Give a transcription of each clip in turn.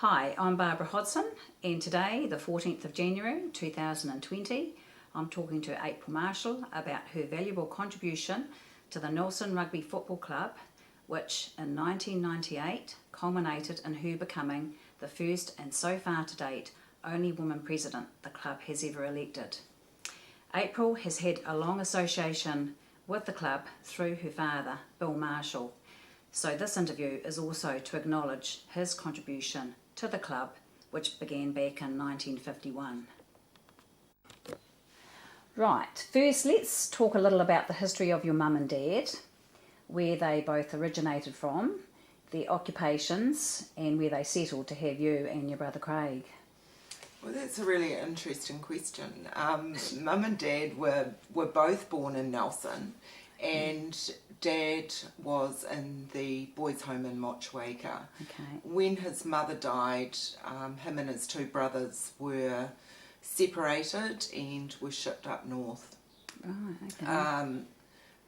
Hi, I'm Barbara Hodgson, and today, the 14th of January 2020, I'm talking to April Marshall about her valuable contribution to the Nelson Rugby Football Club, which in 1998 culminated in her becoming the first and so far to date only woman president the club has ever elected. April has had a long association with the club through her father, Bill Marshall, so this interview is also to acknowledge his contribution to the club, which began back in 1951. Right, first let's talk a little about the history of your mum and dad, where they both originated from, their occupations, and where they settled to have you and your brother Craig. Well, that's a really interesting question. Mum and Dad were both born in Nelson, and Dad was in the boys' home in Motueka. Okay. When his mother died, him and his two brothers were separated and were shipped up north. Right, okay.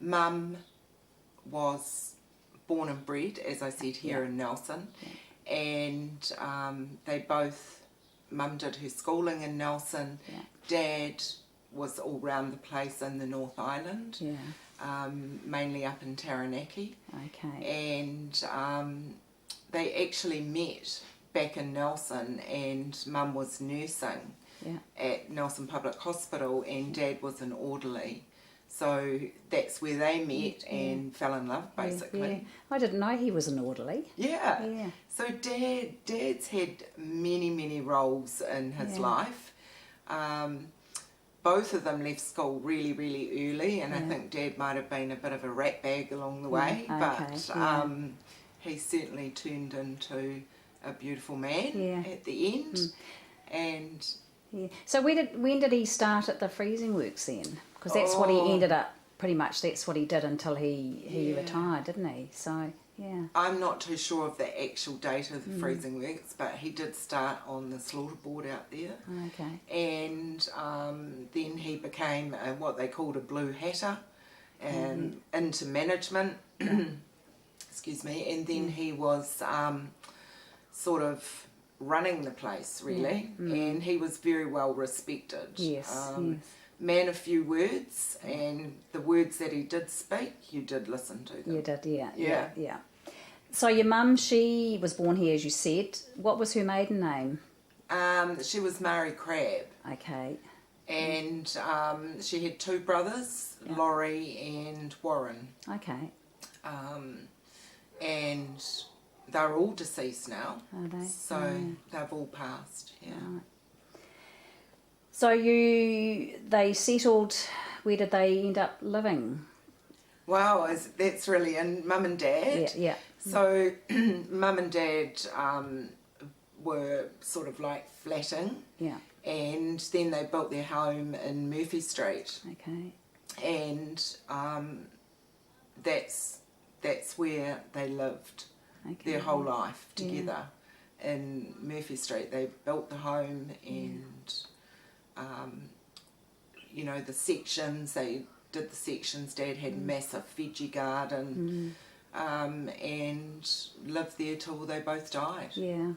Mum was born and bred, as I said, here in Nelson, and they both, Mum did her schooling in Nelson, Dad was all round the place in the North Island, mainly up in Taranaki. Okay. And they actually met back in Nelson, and Mum was nursing at Nelson Public Hospital and Dad was an orderly. So that's where they met and fell in love, basically. Yeah. I didn't know he was an orderly. Yeah. So Dad's had many roles in his life. Both of them left school really early, and I think Dad might have been a bit of a rat bag along the way, but he certainly turned into a beautiful man at the end. And so when did he start at the freezing works then? Because that's what he ended up, pretty much that's what he did until he retired, didn't he? So, yeah. I'm not too sure of the actual date of the freezing works, but he did start on the slaughter board out there. Okay. And then he became what they called a blue hatter, into management, excuse me, and then he was sort of running the place, really, and he was very well respected. Yes, Man of few words, and the words that he did speak, you did listen to them. You did, yeah. So your mum, she was born here, as you said. What was her maiden name? She was Mary Crabb. Okay. And she had two brothers, Laurie and Warren. Okay. And they're all deceased now. Are they? So they've all passed, Right. So they settled, where did they end up living? Well, that's really in Mum and Dad. Yeah. So Mum and Dad were sort of like flatting. Yeah. And then they built their home in Murphy Street. Okay. And that's where they lived their whole life together in Murphy Street. They built the home and you know, the sections, they did the sections. Dad had a massive veggie garden and lived there till they both died. Yeah.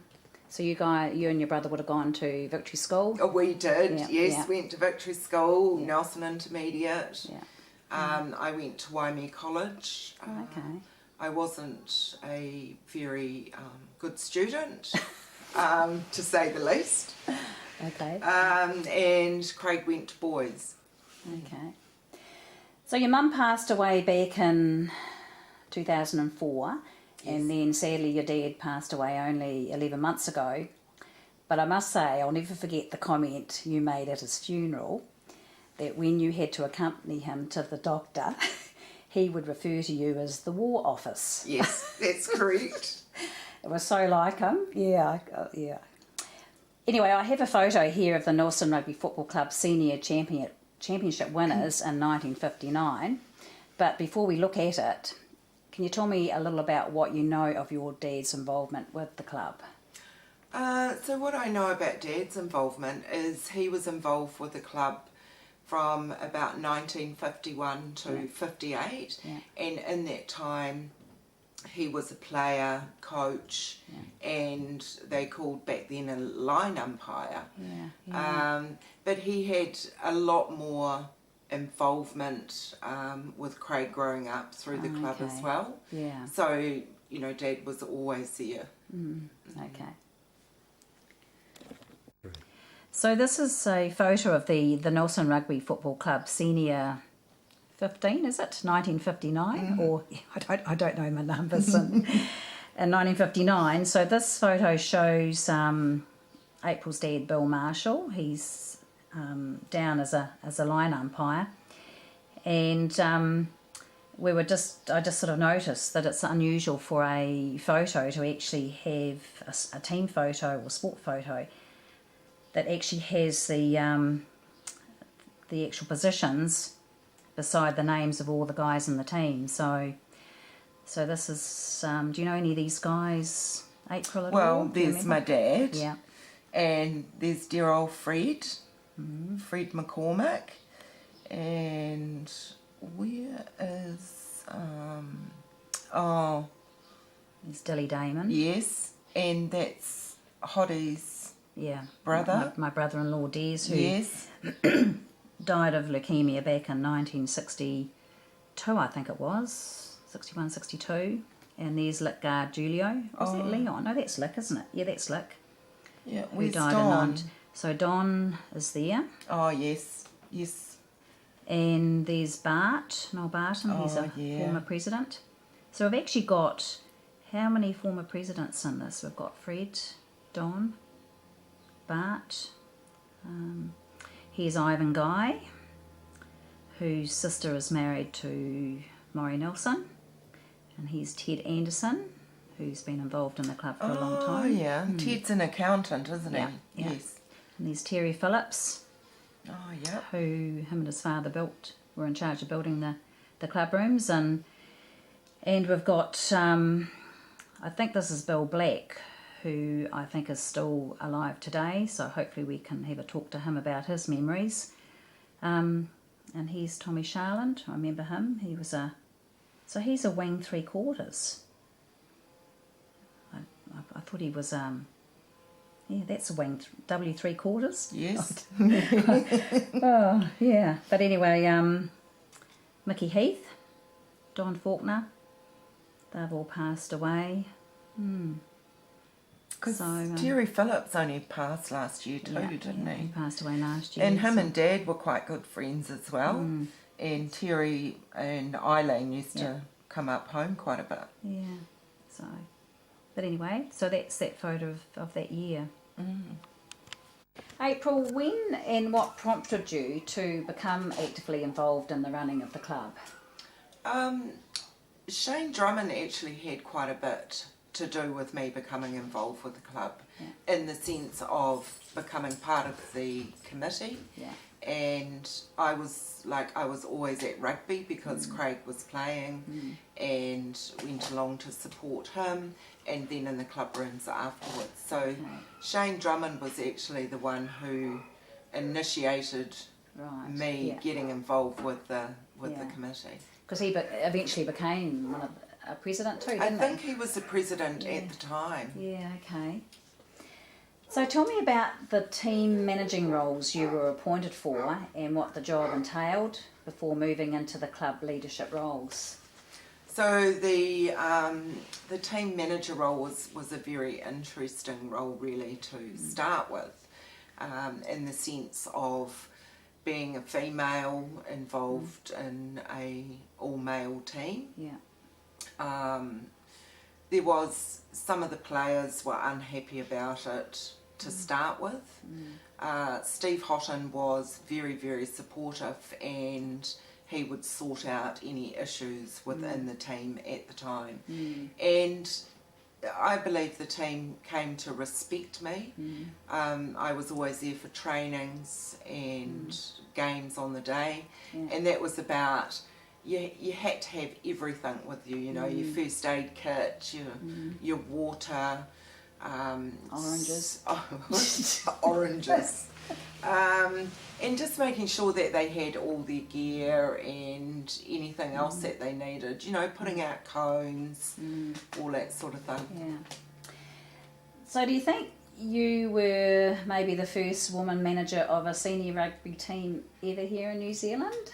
So you and your brother would have gone to Victory School? Oh, we did, yes. Yeah. Went to Victory School, Nelson Intermediate. Yeah. I went to Waimea College. Okay. I wasn't a very good student, to say the least. Okay. And Craig went to boys. Okay. So your mum passed away back in 2004, and then sadly your dad passed away only 11 months ago. But I must say, I'll never forget the comment you made at his funeral, that when you had to accompany him to the doctor, he would refer to you as the War Office. Yes, that's correct. It was so like him. Yeah. Anyway, I have a photo here of the Nelson Rugby Football Club senior championship winners in 1959. But before we look at it, can you tell me a little about what you know of your dad's involvement with the club? So what I know about Dad's involvement is he was involved with the club from about 1951 to 58, and in that time he was a player, coach, and they called back then a line umpire. But he had a lot more involvement with Craig growing up through the club as well. Yeah. So, you know, Dad was always there. Okay. So this is a photo of the Nelson Rugby Football Club Senior 15, is it? 1959? Or, I don't know my numbers. In 1959. So this photo shows April's dad, Bill Marshall. He's down as a line umpire. And I just sort of noticed that it's unusual for a photo to actually have a team photo or sport photo that actually has the actual positions beside the names of all the guys in the team. So this is, do you know any of these guys, April, at all? Well, there's my dad. Yeah. And there's dear old Fred, Fred McCormick. And where is, There's Dilly Damon. yes, and that's Hoddie's brother. My brother-in-law, Des, who Yes. died of leukemia back in 1962, I think it was, 61, 62. And there's Lick guard Julio. Is that Leon? No, that's Lick, isn't it? Yeah, that's Lick. Yeah, Who where's died Don? So Don is there. Oh, yes, yes. And there's Bart, Noel Barton, he's a former president. So we've actually got, how many former presidents in this? We've got Fred, Don, Bart, here's Ivan Guy, whose sister is married to Maury Nelson, and here's Ted Anderson, who's been involved in the club for a long time. Oh, yeah. Ted's an accountant, isn't he? Yeah. Yes. And there's Terry Phillips, Oh, yeah. who him and his father were in charge of building the club rooms, and we've got I think this is Bill Black, who I think is still alive today, so hopefully we can have a talk to him about his memories. And here's Tommy Sharland, I remember him. He's a wing 3/4. I thought he was that's a wing W 3/4. Yes. Oh, yeah. But anyway, Mickey Heath, Don Faulkner, they've all passed away. Because So, Terry Phillips only passed last year too, Yeah, didn't he he? passed away last year. And him so- and Dad were quite good friends as well. And Terry and Eileen used to come up home quite a bit. Yeah. So, but anyway, so that's that photo of that year. April, when and what prompted you to become actively involved in the running of the club? Shane Drummond actually had quite a bit to do with me becoming involved with the club, in the sense of becoming part of the committee. Yeah. And I was always at rugby because Craig was playing, and went along to support him, and then in the club rooms afterwards. So Shane Drummond was actually the one who initiated me getting involved with the committee. Because he eventually became a president too, didn't I think he was the president at the time. Yeah, okay. So tell me about the team managing roles you were appointed for and what the job entailed before moving into the club leadership roles. So the team manager role was a very interesting role really to start with, in the sense of being a female involved in a all-male team. Yeah. There was, some of the players were unhappy about it to start with. Steve Houghton was very, very supportive, and he would sort out any issues within the team at the time. And I believe the team came to respect me. I was always there for trainings and games on the day, and that was about, you had to have everything with you, you know, your first aid kit, your water, Oranges. oranges, And just making sure that they had all their gear and anything else that they needed, you know, putting out cones, all that sort of thing. Yeah. So do you think you were maybe the first woman manager of a senior rugby team ever here in New Zealand?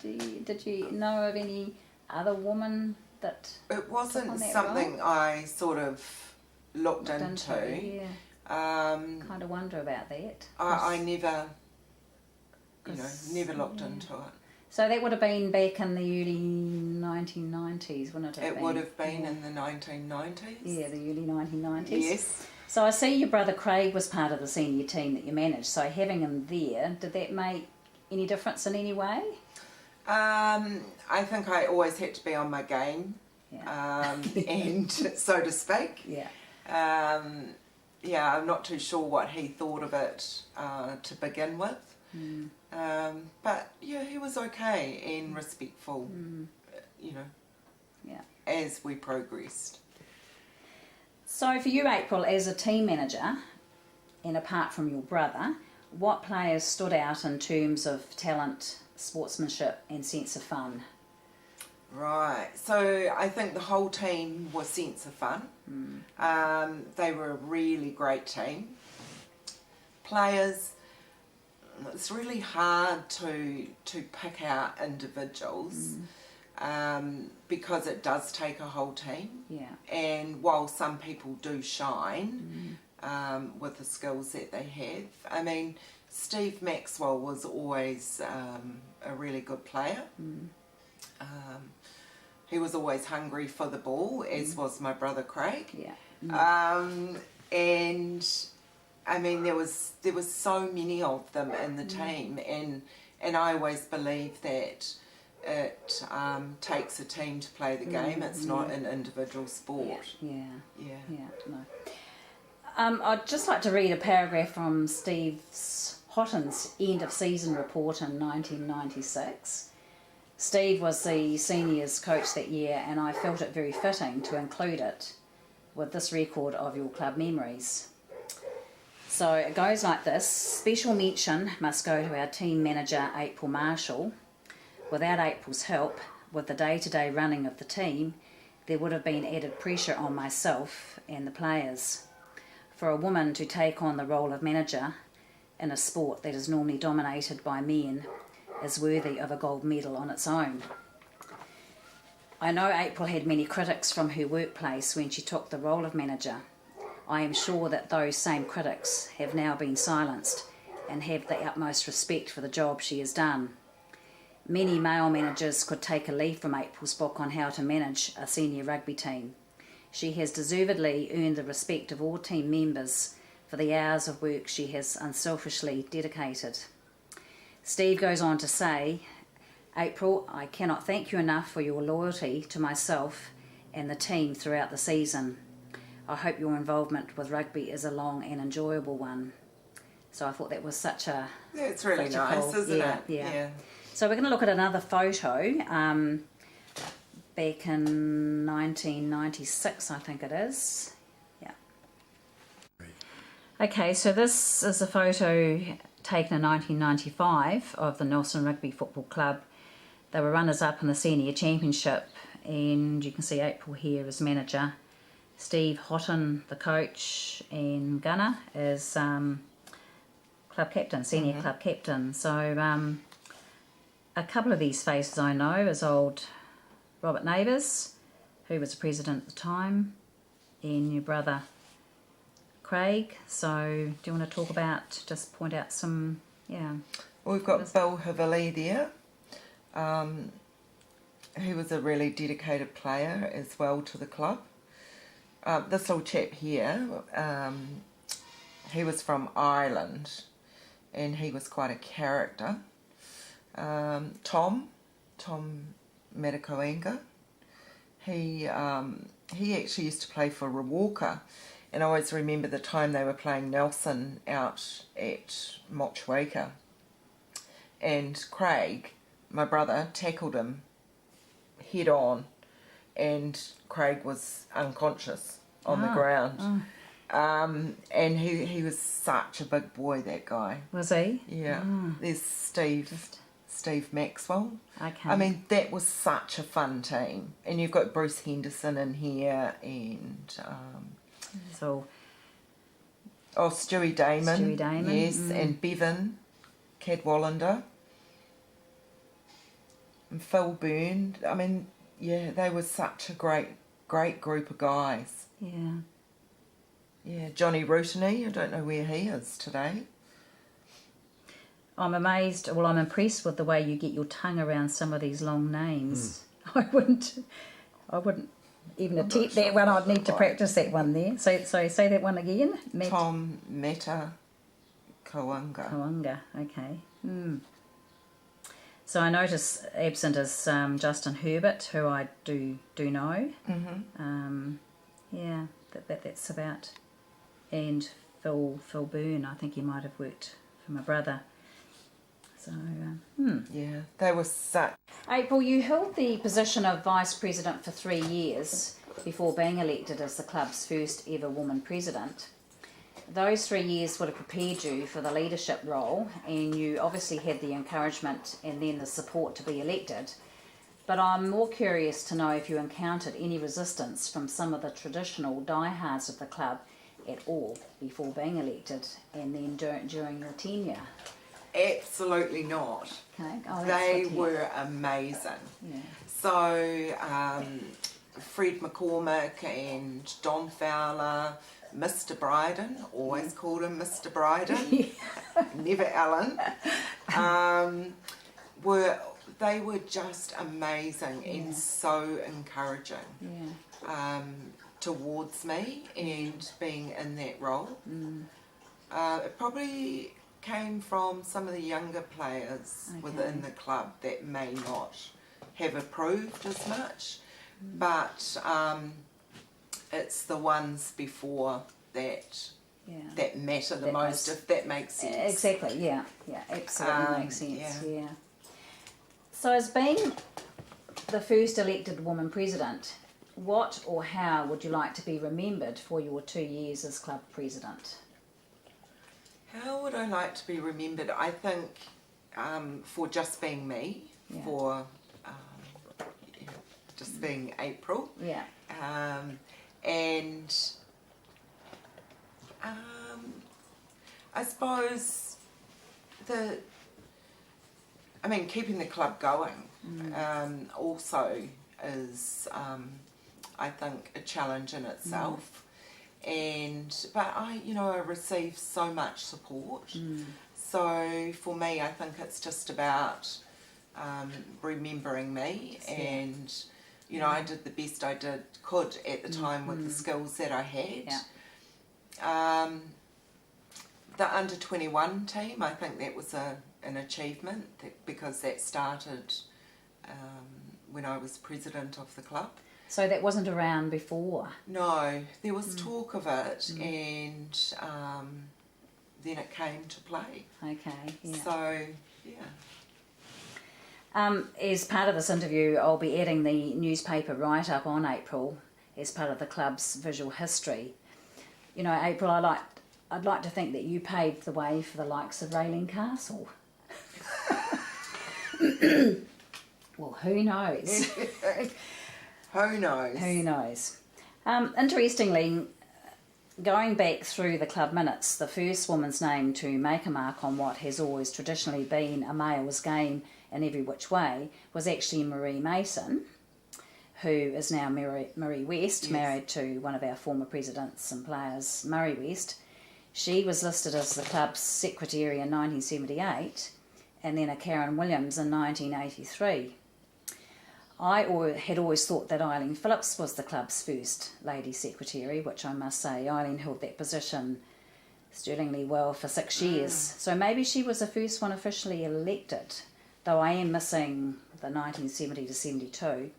Did you know of any other woman that... It wasn't something I sort of looked into. Yeah. Kind of wonder about that. I never, never looked into it. So that would have been back in the early 1990s, wouldn't it have been? It would have been in the 1990s. Yeah, the early 1990s. Yes. So I see your brother Craig was part of the senior team that you managed. So having him there, did that make any difference in any way? I think I always had to be on my game, and so to speak. Yeah. I'm not too sure what he thought of it to begin with. But yeah, he was okay and respectful, as we progressed. So for you, April, as a team manager, and apart from your brother, what players stood out in terms of talent, sportsmanship and sense of fun? Right, so I think the whole team was sense of fun. They were a really great team. Players, it's really hard to pick out individuals because it does take a whole team. Yeah. And while some people do shine with the skills that they have, I mean, Steve Maxwell was always a really good player. He was always hungry for the ball, as was my brother Craig. Yeah. And I mean, there was so many of them in the team, and I always believe that it takes a team to play the game. It's not an individual sport. No. I'd just like to read a paragraph from Steve Hotton's end of season report in 1996. Steve was the seniors coach that year, and I felt it very fitting to include it with this record of your club memories. So it goes like this. Special mention must go to our team manager, April Marshall. Without April's help with the day-to-day running of the team, there would have been added pressure on myself and the players. For a woman to take on the role of manager in a sport that is normally dominated by men is worthy of a gold medal on its own. I know April had many critics from her workplace when she took the role of manager. I am sure that those same critics have now been silenced and have the utmost respect for the job she has done. Many male managers could take a leaf from April's book on how to manage a senior rugby team. She has deservedly earned the respect of all team members for the hours of work she has unselfishly dedicated. Steve goes on to say, April, I cannot thank you enough for your loyalty to myself and the team throughout the season. I hope your involvement with rugby is a long and enjoyable one. So I thought that was such a... Yeah, it's really nice, isn't it? Yeah. So we're going to look at another photo back in 1996, I think it is. Yeah. Okay, so this is a photo taken in 1995 of the Nelson Rugby Football Club. They were runners-up in the Senior Championship, and you can see April here as manager, Steve Hotton the coach, and Gunnar as club captain, senior club captain. So a couple of these faces I know is old Robert Neighbours, who was the president at the time, and your brother Craig. So do you want to talk about, just point out some, Well, we've got Bill Havili there. He was a really dedicated player as well to the club. This little chap here, he was from Ireland, and he was quite a character. Tom Matakoenga, he actually used to play for Rawalka, and I always remember the time they were playing Nelson out at Mochwaka, and Craig, my brother, tackled him head on, and Craig was unconscious on the ground. And he was such a big boy, that guy. Was he? Yeah. Oh. There's Steve Maxwell. Okay. I mean, that was such a fun team. And you've got Bruce Henderson in here and... So... Stewie Damon. Stewie Damon. Yes, and Bevan Cadwallander. And Phil Byrne. I mean, yeah, they were such a great group of guys. Yeah. Yeah, Johnny Rootany, I don't know where he is today. I'm amazed, well, I'm impressed with the way you get your tongue around some of these long names. I wouldn't even attempt that one. I'd need to practice that one there. So say that one again. Tom Meta Kawanga. Kawanga, okay. So I notice absent is Justin Herbert, who I do know. Yeah, that's about. And Phil Byrne, I think he might have worked for my brother. So, Yeah, they were such... April, you held the position of Vice President for 3 years before being elected as the club's first ever woman president. Those 3 years would have prepared you for the leadership role, and you obviously had the encouragement and then the support to be elected. But I'm more curious to know if you encountered any resistance from some of the traditional diehards of the club at all before being elected and then during your tenure. Absolutely not. Okay. Oh, they were amazing. Yeah. So Fred McCormick and Don Fowler, Mr. Bryden, always called him Mr. Bryden, never Alan, they were just amazing and so encouraging towards me and being in that role. It probably came from some of the younger players within the club that may not have approved as much, but it's the ones before that that matter the most, if that makes sense. Exactly, yeah, absolutely makes sense, yeah. So as being the first elected woman president, what or how would you like to be remembered for your 2 years as club president? How would I like to be remembered? I think for just being me, for just being April. Yeah. And I suppose keeping the club going also is, I think, a challenge in itself. But I receive so much support. So for me, I think it's just about remembering me, and I did the best I could at the time with the skills that I had. The under-21 team, I think that was an achievement because that started when I was president of the club. So that wasn't around before? No, there was talk of it, and then it came to play. Okay, yeah. So, as part of this interview, I'll be adding the newspaper write-up on April as part of the club's visual history. April, I'd like to think that you paved the way for the likes of Rayling Castle. Well, who knows? Who knows? Who knows? Interestingly, going back through the club minutes, the first woman's name to make a mark on what has always traditionally been a male's game in every which way was actually Marie Mason, who is now Marie West, married to one of our former presidents and players, Murray West. She was listed as the club's secretary in 1978 and then a Karen Williams in 1983. I had always thought that Eileen Phillips was the club's first lady secretary, which I must say, Eileen held that position sterlingly well for 6 years. So maybe she was the first one officially elected, though I am missing the 1970 to 72.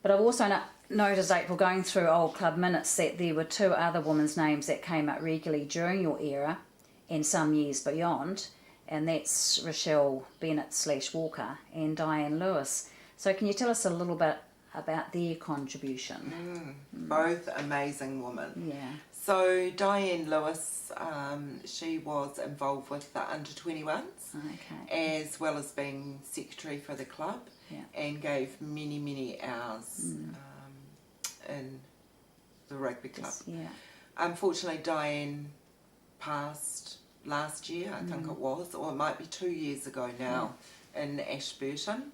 But I've also noticed, April, going through old club minutes, that there were 2 other women's names that came up regularly during your era and some years beyond, and that's Rochelle Bennett/Walker and Diane Lewis. So can you tell us a little bit about their contribution? Both amazing women. Yeah. So Diane Lewis, she was involved with the under-21s, Okay. as well as being secretary for the club, Yeah. and gave many, many hours in the rugby club. Yeah. Unfortunately, Diane passed last year, I think it was, or it might be 2 years ago now, in Ashburton.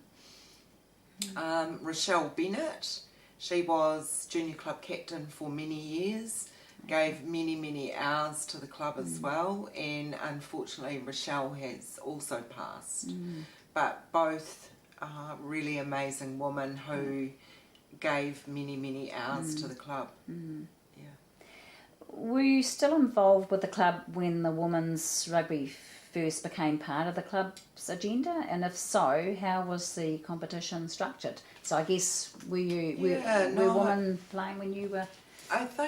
Rochelle Bennett, she was junior club captain for many years, gave many, many hours to the club as well, and unfortunately Rochelle has also passed. But both really amazing women who gave many, many hours to the club. Yeah. Were you still involved with the club when the women's rugby first became part of the club's agenda? And if so, how was the competition structured? So I guess were women playing when you were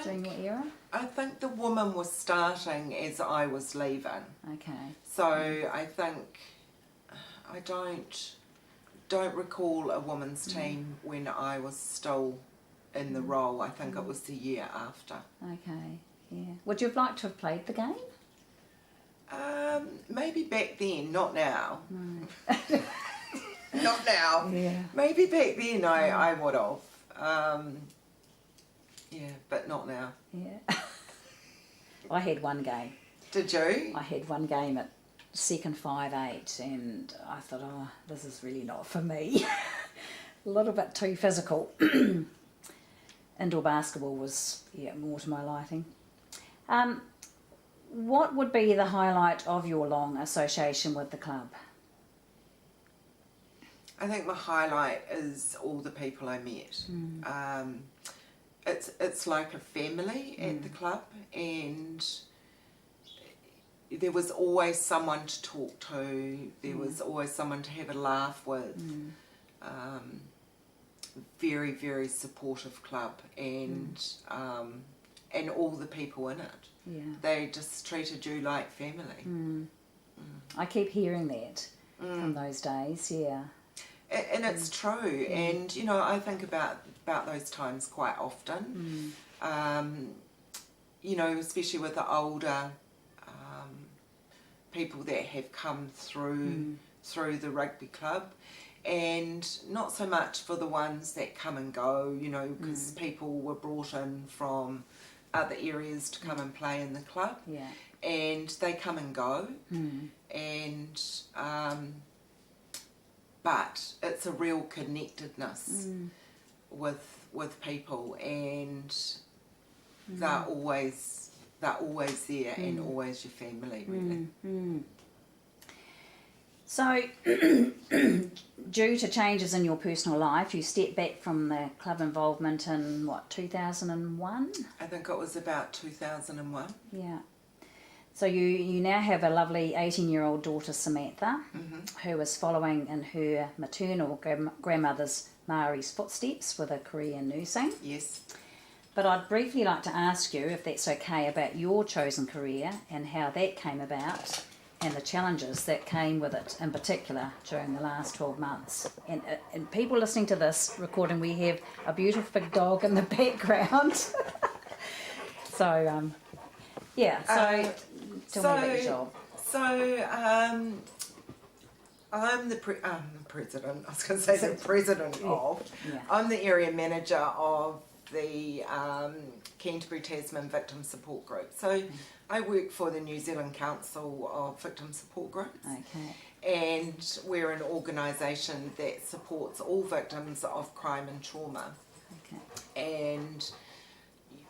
during your era? I think the women were starting as I was leaving. Okay. So I think I don't recall a women's team when I was still in the role. I think it was the year after. Okay. Yeah. Would you have liked to have played the game? Maybe back then, not now. No. Not now. Yeah. Maybe back then I would have. Yeah, but not now. Yeah. I had one game. Did you? I had one game at second 5-8 and I thought, oh, this is really not for me. A little bit too physical. Indoor basketball was more to my liking. What would be the highlight of your long association with the club? I think my highlight is all the people I met. It's like a family at the club, and there was always someone to talk to. There was always someone to have a laugh with. Very, very supportive club, and all the people in it. Yeah. They just treated you like family. I keep hearing that from those days, yeah. And it's true, and you know, I think about those times quite often. You know, especially with the older people that have come through the rugby club, and not so much for the ones that come and go, you know, because people were brought in from other areas to come and play in the club, and they come and go, and but it's a real connectedness with people, and they're always there and always your family, really. So, due to changes in your personal life, you stepped back from the club involvement in, 2001? I think it was about 2001. Yeah. So you now have a lovely 18-year-old daughter, Samantha, who is following in her maternal grandmother's Maori's footsteps with a career in nursing. Yes. But I'd briefly like to ask you, if that's okay, about your chosen career and how that came about, and the challenges that came with it, in particular during the last 12 months. And people listening to this recording, we have a beautiful big dog in the background. So, tell me about your job. So, I'm the president, I was going to say the president of, I'm the area manager of the Canterbury Tasman Victim Support Group. So I work for the New Zealand Council of Victim Support Groups. Okay. And we're an organisation that supports all victims of crime and trauma. Okay. And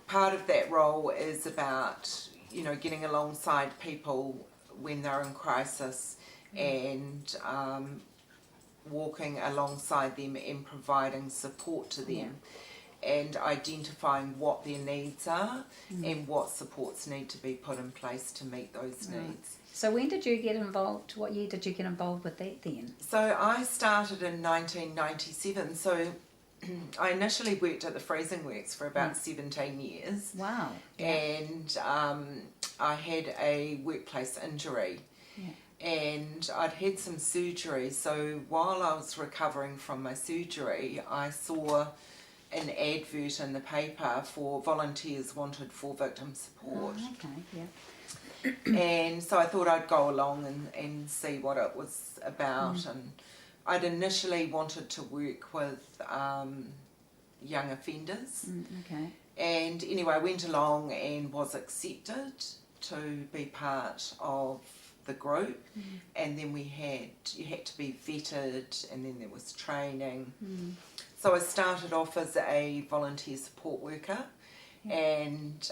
part of that role is about, you know, getting alongside people when they're in crisis and walking alongside them and providing support to them. And identifying what their needs are and what supports need to be put in place to meet those needs. So when did you get involved? What year did you get involved with that then? So I started in 1997. So I initially worked at the freezing works for about 17 years. Wow. And I had a workplace injury. And I'd had some surgery. So while I was recovering from my surgery, I saw an advert in the paper for volunteers wanted for victim support. Oh, okay, yeah. And so I thought I'd go along and see what it was about. And I'd initially wanted to work with young offenders. Okay. And anyway, I went along and was accepted to be part of the group. And then you had to be vetted, and then there was training. So I started off as a volunteer support worker, and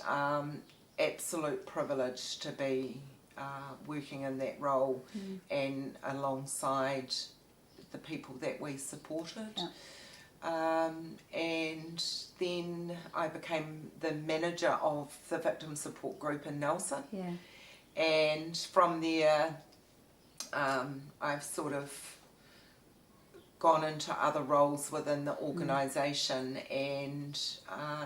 absolute privilege to be working in that role and alongside the people that we supported. And then I became the manager of the victim support group in Nelson. And from there I've sort of gone into other roles within the organisation, and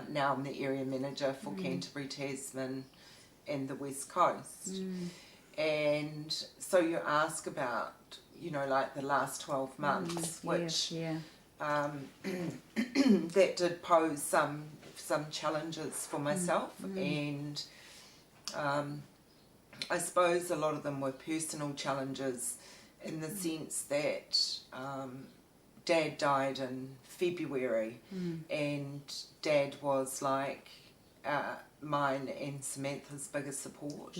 now I'm the area manager for Canterbury, Tasman and the West Coast. And so you ask about, you know, like the last 12 months, which that did pose some challenges for myself, and I suppose a lot of them were personal challenges in the sense that Dad died in February, and Dad was like mine and Samantha's biggest support.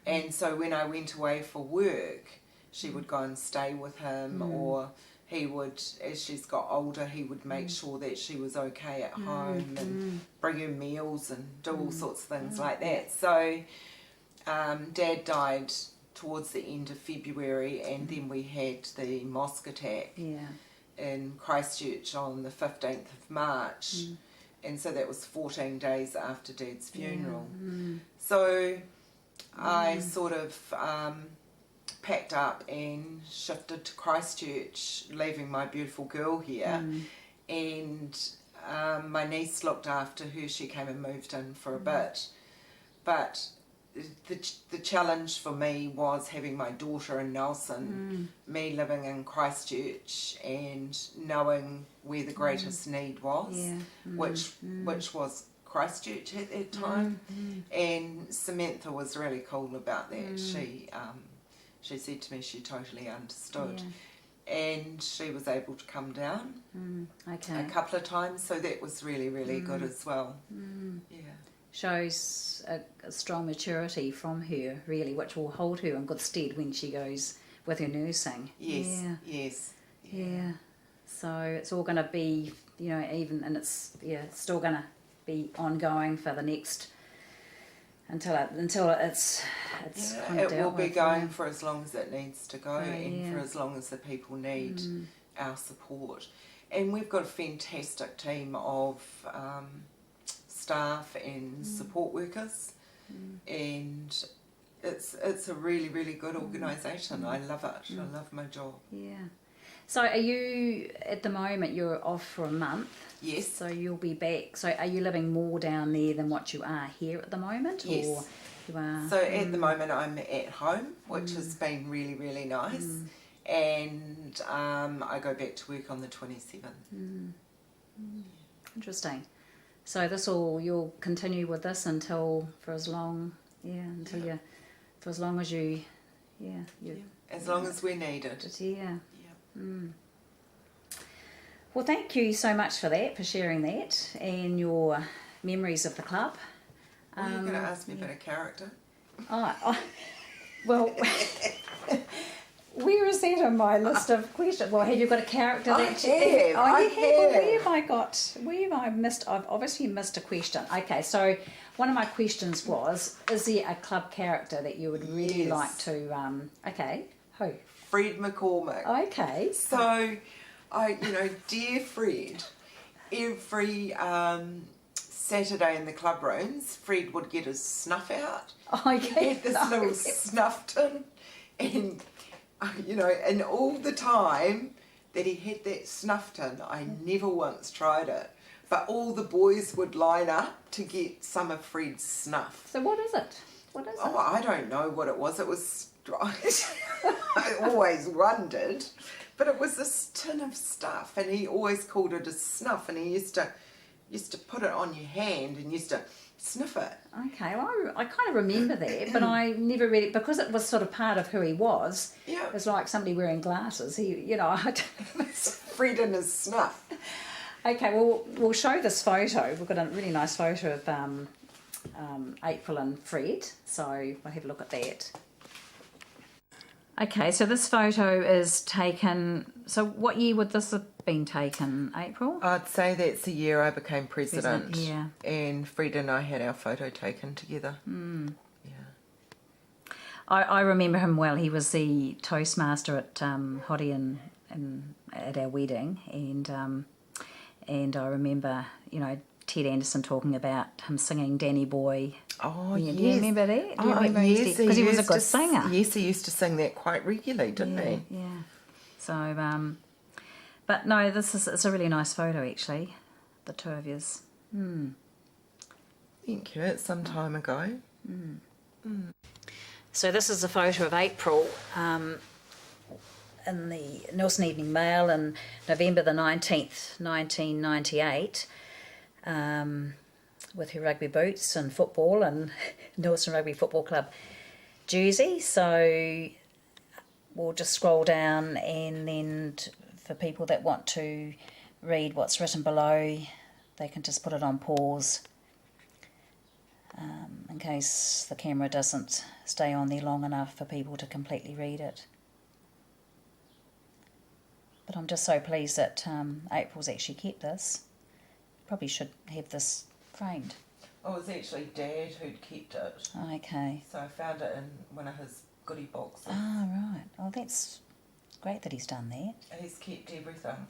And so when I went away for work, she would go and stay with him, or he would, as she's got older, he would make sure that she was okay at home and bring her meals and do all sorts of things like that. So Dad died towards the end of February, and then we had the mosque attack in Christchurch on the 15th of March, and so that was 14 days after Dad's funeral. So I sort of packed up and shifted to Christchurch, leaving my beautiful girl here, and my niece looked after her. She came and moved in for a bit, but the challenge for me was having my daughter in Nelson, me living in Christchurch and knowing where the greatest need was, which was Christchurch at that time. And Samantha was really cool about that. She said to me she totally understood, and she was able to come down a couple of times, so that was really, really good as well. Shows a strong maturity from her, really, which will hold her in good stead when she goes with her nursing. So it's all going to be, you know, even, and it's still going to be ongoing for the next until it's kind of it will dealt be with, going for as long as it needs to go, and for as long as the people need our support. And we've got a fantastic team of staff and support workers, and it's a really, really good organisation. I love it. I love my job. So are you, at the moment, you're off for a month? Yes. So you'll be back. So are you living more down there than what you are here at the moment? Yes. Or you are? So at the moment I'm at home, which has been really, really nice. And I go back to work on the 27th. Interesting. So you'll continue with this until, for as long, for as long as you, as long as we're needed. Well, thank you so much for that, for sharing that and your memories of the club. Well, you're going to ask me about a character. Well, where is that on my list of questions? Well, have you got a character that I have. Well, where have I missed? I've obviously missed a question. Okay, so one of my questions was, is there a club character that you would really like to, who? Fred McCormick. Okay. So, dear Fred, every Saturday in the club rooms, Fred would get his snuff out. He had this little snuff tin, and and all the time that he had that snuff tin, I never once tried it, but all the boys would line up to get some of Fred's snuff. So what is it? Oh, I don't know what it was. It was, I always wondered, but it was this tin of stuff, and he always called it a snuff, and he used to used to put it on your hand and used to sniff it. Okay, well, I kind of remember that, but I never read it because it was sort of part of who he was. Yeah. It's like somebody wearing glasses. He, you know, Fred and his snuff. Okay, well, we'll show this photo. We've got a really nice photo of April and Fred, so we'll have a look at that. Okay, so this photo is taken, so what year would this have been taken, April? I'd say that's the year I became president. Yeah. And Fred and I had our photo taken together. Yeah. I remember him well. He was the Toastmaster at Hoddy and at our wedding, and I remember, you know, Ted Anderson talking about him singing Danny Boy. Oh, yeah, yes. Do you remember that? Do you remember yes. Because he was a good singer. Yes, he used to sing that quite regularly, didn't he? Yeah. So, but no, it's a really nice photo actually, the two of yous. Thank you. It's some time ago. So this is a photo of April in the Nelson Evening Mail in November the 19th, 1998, with her rugby boots and football and Nelson Rugby Football Club jersey. So we'll just scroll down, and then for people that want to read what's written below, they can just put it on pause in case the camera doesn't stay on there long enough for people to completely read it. But I'm just so pleased that April's actually kept this. Probably should have this framed. Oh, it was actually Dad who'd kept it. Okay. So I found it in one of his goodie boxes. Ah, right. Oh, that's great that he's done that. He's kept everything.